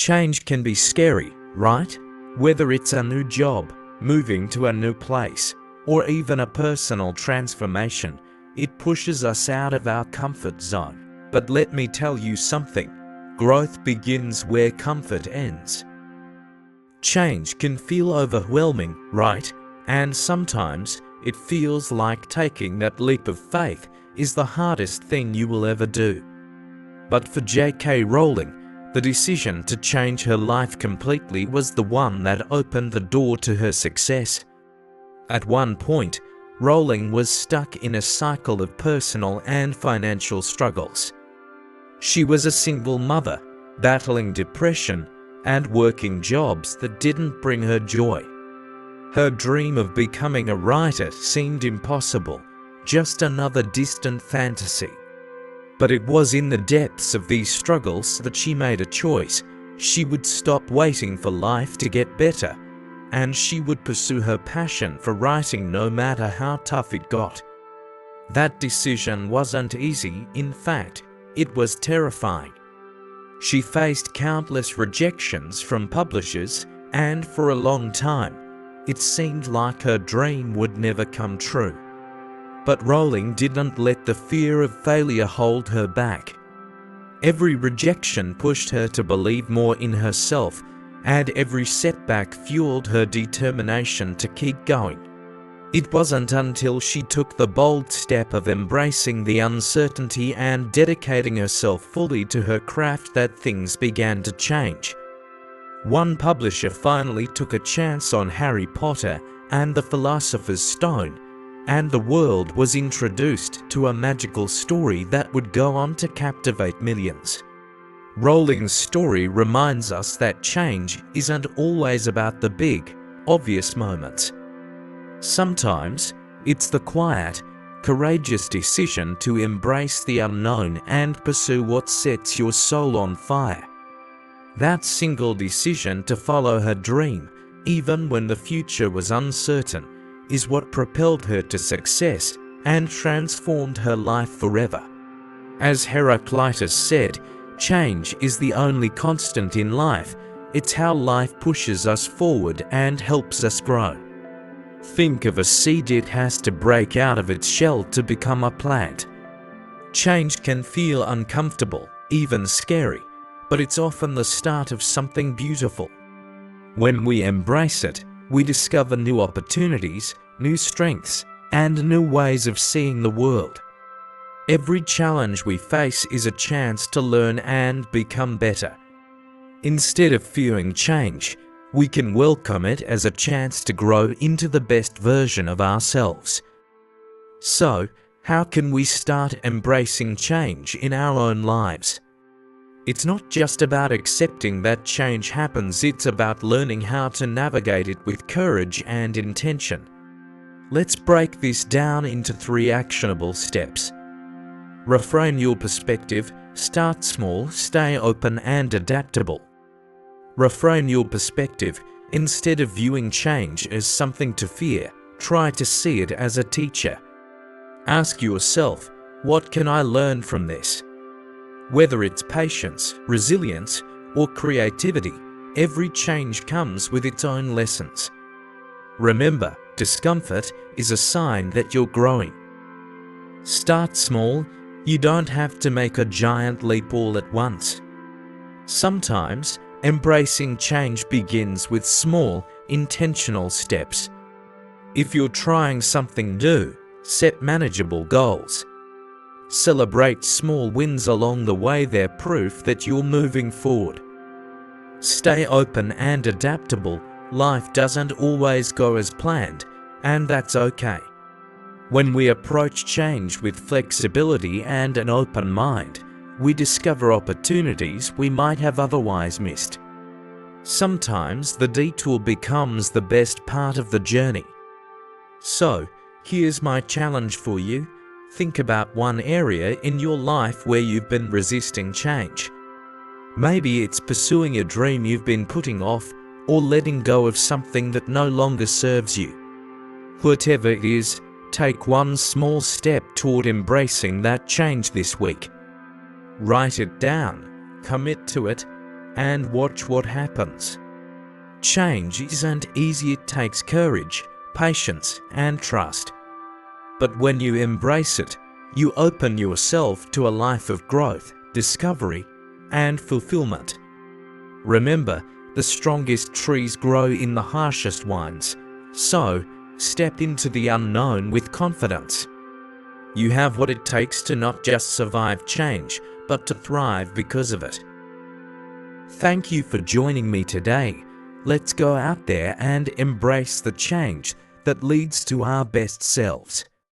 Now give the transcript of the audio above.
Change can be scary, right? Whether it's a new job, moving to a new place, or even a personal transformation, it pushes us out of our comfort zone. But let me tell you something, growth begins where comfort ends. Change can feel overwhelming, right? And sometimes it feels like taking that leap of faith is the hardest thing you will ever do. But for J.K. Rowling, the decision to change her life completely was the one that opened the door to her success. At one point, Rowling was stuck in a cycle of personal and financial struggles. She was a single mother, battling depression and working jobs that didn't bring her joy. Her dream of becoming a writer seemed impossible, just another distant fantasy. But it was in the depths of these struggles that she made a choice. She would stop waiting for life to get better, and she would pursue her passion for writing no matter how tough it got. That decision wasn't easy, in fact, it was terrifying. She faced countless rejections from publishers, and for a long time, it seemed like her dream would never come true. But Rowling didn't let the fear of failure hold her back. Every rejection pushed her to believe more in herself, and every setback fueled her determination to keep going. It wasn't until she took the bold step of embracing the uncertainty and dedicating herself fully to her craft that things began to change. One publisher finally took a chance on Harry Potter and the Philosopher's Stone, and the world was introduced to a magical story that would go on to captivate millions. Rowling's story reminds us that change isn't always about the big, obvious moments. Sometimes, it's the quiet, courageous decision to embrace the unknown and pursue what sets your soul on fire. That single decision to follow her dream, even when the future was uncertain, is what propelled her to success and transformed her life forever. As Heraclitus said, change is the only constant in life. It's how life pushes us forward and helps us grow. Think of a seed, it has to break out of its shell to become a plant. Change can feel uncomfortable, even scary, but it's often the start of something beautiful. When we embrace it, we discover new opportunities, new strengths, and new ways of seeing the world. Every challenge we face is a chance to learn and become better. Instead of fearing change, we can welcome it as a chance to grow into the best version of ourselves. So, how can we start embracing change in our own lives? It's not just about accepting that change happens, it's about learning how to navigate it with courage and intention. Let's break this down into 3 actionable steps. Reframe your perspective, start small, stay open and adaptable. Reframe your perspective. Instead of viewing change as something to fear, try to see it as a teacher. Ask yourself, what can I learn from this? Whether it's patience, resilience, or creativity, every change comes with its own lessons. Remember, discomfort is a sign that you're growing. Start small. You don't have to make a giant leap all at once. Sometimes, embracing change begins with small, intentional steps. If you're trying something new, set manageable goals. Celebrate small wins along the way, they're proof that you're moving forward. Stay open and adaptable. Life doesn't always go as planned, and that's okay. When we approach change with flexibility and an open mind, we discover opportunities we might have otherwise missed. Sometimes the detour becomes the best part of the journey. So, here's my challenge for you. Think about one area in your life where you've been resisting change. Maybe it's pursuing a dream you've been putting off, or letting go of something that no longer serves you. Whatever it is, take one small step toward embracing that change this week. Write it down, commit to it, and watch what happens. Change isn't easy. It takes courage, patience, and trust. But when you embrace it, you open yourself to a life of growth, discovery, and fulfillment. Remember, the strongest trees grow in the harshest ones, so step into the unknown with confidence. You have what it takes to not just survive change, but to thrive because of it. Thank you for joining me today. Let's go out there and embrace the change that leads to our best selves.